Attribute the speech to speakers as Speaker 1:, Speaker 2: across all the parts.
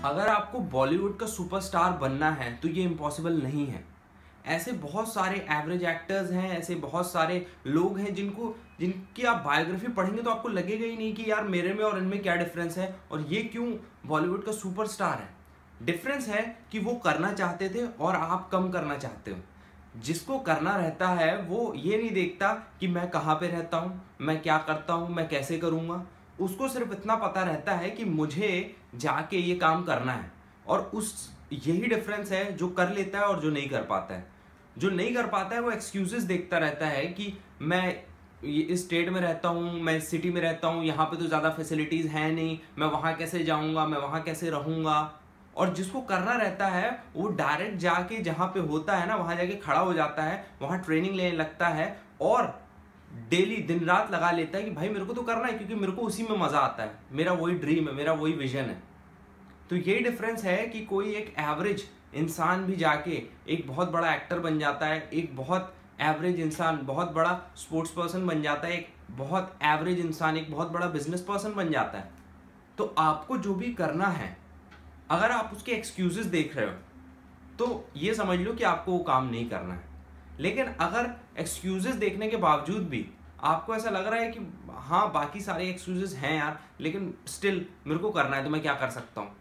Speaker 1: अगर आपको बॉलीवुड का सुपरस्टार बनना है तो ये इम्पॉसिबल नहीं है। ऐसे बहुत सारे एवरेज एक्टर्स हैं, ऐसे बहुत सारे लोग हैं जिनकी आप बायोग्राफी पढ़ेंगे तो आपको लगेगा ही नहीं कि यार मेरे में और इनमें क्या डिफरेंस है और ये क्यों बॉलीवुड का सुपरस्टार है। डिफरेंस है कि वो करना चाहते थे और आप कम करना चाहते हो। जिसको करना रहता है वो ये नहीं देखता कि मैं कहाँ पे रहता हूँ, मैं क्या करता हूँ, मैं कैसे करूँगा। उसको सिर्फ इतना पता रहता है कि मुझे जाके ये काम करना है। और यही डिफरेंस है जो कर लेता है और जो नहीं कर पाता है। जो नहीं कर पाता है वो एक्सक्यूजेस देखता रहता है कि मैं इस स्टेट में रहता हूँ, मैं इस सिटी में रहता हूँ, यहाँ पे तो ज़्यादा फैसिलिटीज़ हैं नहीं, मैं वहाँ कैसे जाऊँगा, मैं वहाँ कैसे रहूँगा। और जिसको करना रहता है वो डायरेक्ट जाके जहाँ पे होता है ना वहाँ जाके खड़ा हो जाता है, वहाँ ट्रेनिंग लेने लगता है और डेली दिन रात लगा लेता है कि भाई मेरे को तो करना है क्योंकि मेरे को उसी में मज़ा आता है, मेरा वही ड्रीम है, मेरा वही विजन है। तो यही डिफरेंस है कि कोई एक एवरेज इंसान भी जाके एक बहुत बड़ा एक्टर बन जाता है, एक बहुत एवरेज इंसान बहुत बड़ा स्पोर्ट्स पर्सन बन जाता है, एक बहुत एवरेज इंसान एक बहुत बड़ा बिजनेस पर्सन बन जाता है। तो आपको जो भी करना है, अगर आप उसके एक्सक्यूजेस देख रहे हो तो ये समझ लो कि आपको वो काम नहीं करना है। लेकिन अगर एक्सक्यूजेस देखने के बावजूद भी आपको ऐसा लग रहा है कि हाँ बाकी सारे एक्सक्यूजेस हैं यार लेकिन स्टिल मेरे को करना है तो मैं क्या कर सकता हूँ,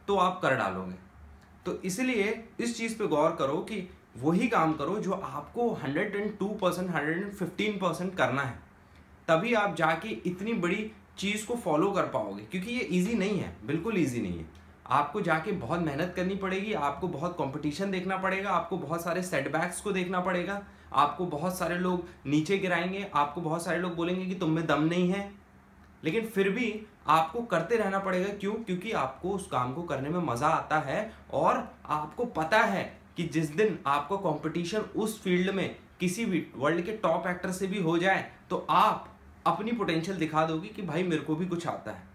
Speaker 1: तो आप कर डालोगे। तो इसलिए इस चीज़ पे गौर करो कि वही काम करो जो आपको 102%, 115% करना है। तभी आप जाके इतनी बड़ी चीज़ को फॉलो कर पाओगे, क्योंकि ये इजी नहीं है, बिल्कुल इजी नहीं है। आपको जाके बहुत मेहनत करनी पड़ेगी, आपको बहुत कंपटीशन देखना पड़ेगा, आपको बहुत सारे सेटबैक्स को देखना पड़ेगा, आपको बहुत सारे लोग नीचे गिराएंगे, आपको बहुत सारे लोग बोलेंगे कि तुम में दम नहीं है, लेकिन फिर भी आपको करते रहना पड़ेगा। क्यों? क्योंकि आपको उस काम को करने में मज़ा आता है और आपको पता है कि जिस दिन आपको कंपटीशन उस फील्ड में किसी भी वर्ल्ड के टॉप एक्टर से भी हो जाए तो आप अपनी पोटेंशियल दिखा दोगे कि भाई मेरे को भी कुछ आता है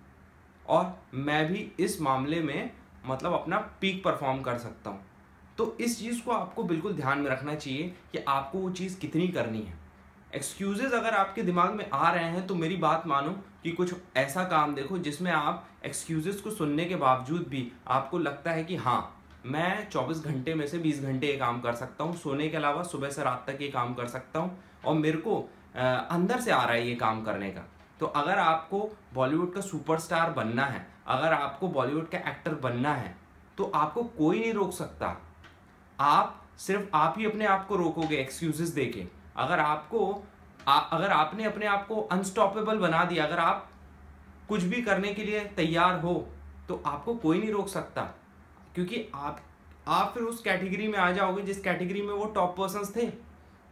Speaker 1: और मैं भी इस मामले में मतलब अपना पीक परफॉर्म कर सकता हूँ। तो इस चीज़ को आपको बिल्कुल ध्यान में रखना चाहिए कि आपको वो चीज़ कितनी करनी है। एक्सक्यूजेज अगर आपके दिमाग में आ रहे हैं तो मेरी बात मानो कि कुछ ऐसा काम देखो जिसमें आप एक्सक्यूजेज को सुनने के बावजूद भी आपको लगता है कि हाँ मैं 24 घंटे में से 20 घंटे ये काम कर सकता हूँ, सोने के अलावा सुबह से रात तक ये काम कर सकता हूँ और मेरे को अंदर से आ रहा है ये काम करने का। तो अगर आपको बॉलीवुड का सुपरस्टार बनना है, अगर आपको बॉलीवुड का एक्टर बनना है तो आपको कोई नहीं रोक सकता। सिर्फ आप ही अपने आप को रोकोगे एक्सक्यूजेस देके। अगर आपने अपने आप को अनस्टॉपेबल बना दिया, अगर आप कुछ भी करने के लिए तैयार हो तो आपको कोई नहीं रोक सकता, क्योंकि आप फिर उस कैटेगरी में आ जाओगे जिस कैटेगरी में वो टॉप पर्सन्स थे।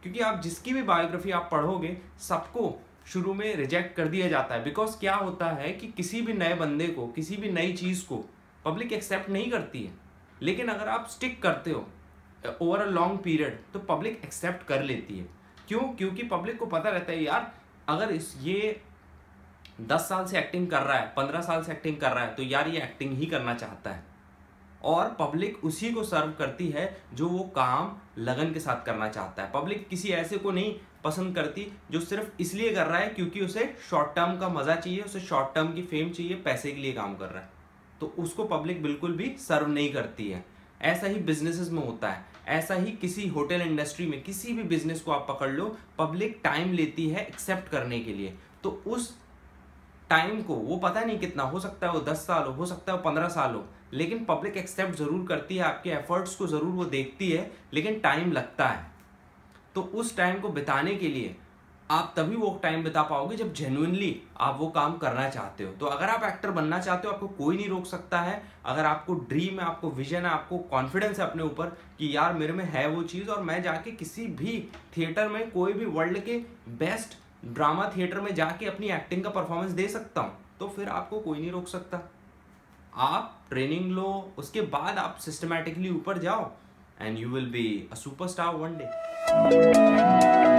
Speaker 1: क्योंकि आप जिसकी भी बायोग्राफी आप पढ़ोगे सबको शुरू में रिजेक्ट कर दिया जाता है। बिकॉज क्या होता है कि किसी भी नए बंदे को, किसी भी नई चीज़ को पब्लिक एक्सेप्ट नहीं करती है, लेकिन अगर आप स्टिक करते हो ओवर अ लॉन्ग पीरियड तो पब्लिक एक्सेप्ट कर लेती है। क्यों? क्योंकि पब्लिक को पता रहता है यार अगर ये 10 साल से एक्टिंग कर रहा है, 15 साल से एक्टिंग कर रहा है तो यार ये एक्टिंग ही करना चाहता है। और पब्लिक उसी को सर्व करती है जो वो काम लगन के साथ करना चाहता है। पब्लिक किसी ऐसे को नहीं पसंद करती जो सिर्फ इसलिए कर रहा है क्योंकि उसे शॉर्ट टर्म का मज़ा चाहिए, उसे शॉर्ट टर्म की फेम चाहिए, पैसे के लिए काम कर रहा है, तो उसको पब्लिक बिल्कुल भी सर्व नहीं करती है। ऐसा ही बिजनेसेस में होता है, ऐसा ही किसी होटल इंडस्ट्री में, किसी भी बिजनेस को आप पकड़ लो, पब्लिक टाइम लेती है एक्सेप्ट करने के लिए। तो उस टाइम को वो पता नहीं कितना हो सकता है, वो 10 साल हो सकता है वो 15 साल हो, लेकिन पब्लिक एक्सेप्ट जरूर करती है, आपके एफर्ट्स को जरूर वो देखती है, लेकिन टाइम लगता है। तो उस टाइम को बिताने के लिए आप तभी वो टाइम बिता पाओगे जब जेन्युइनली आप वो काम करना चाहते हो। तो अगर आप एक्टर बनना चाहते हो आपको कोई नहीं रोक सकता है। अगर आपको ड्रीम है, आपको विजन है, आपको कॉन्फिडेंस है अपने ऊपर कि यार मेरे में है वो चीज़ और मैं जाके किसी भी थिएटर में, कोई भी वर्ल्ड के बेस्ट ड्रामा थिएटर में जाके अपनी एक्टिंग का परफॉर्मेंस दे सकता हूँ, तो फिर आपको कोई नहीं रोक सकता। आप ट्रेनिंग लो, उसके बाद आप सिस्टमैटिकली ऊपर जाओ and you will be a superstar one day.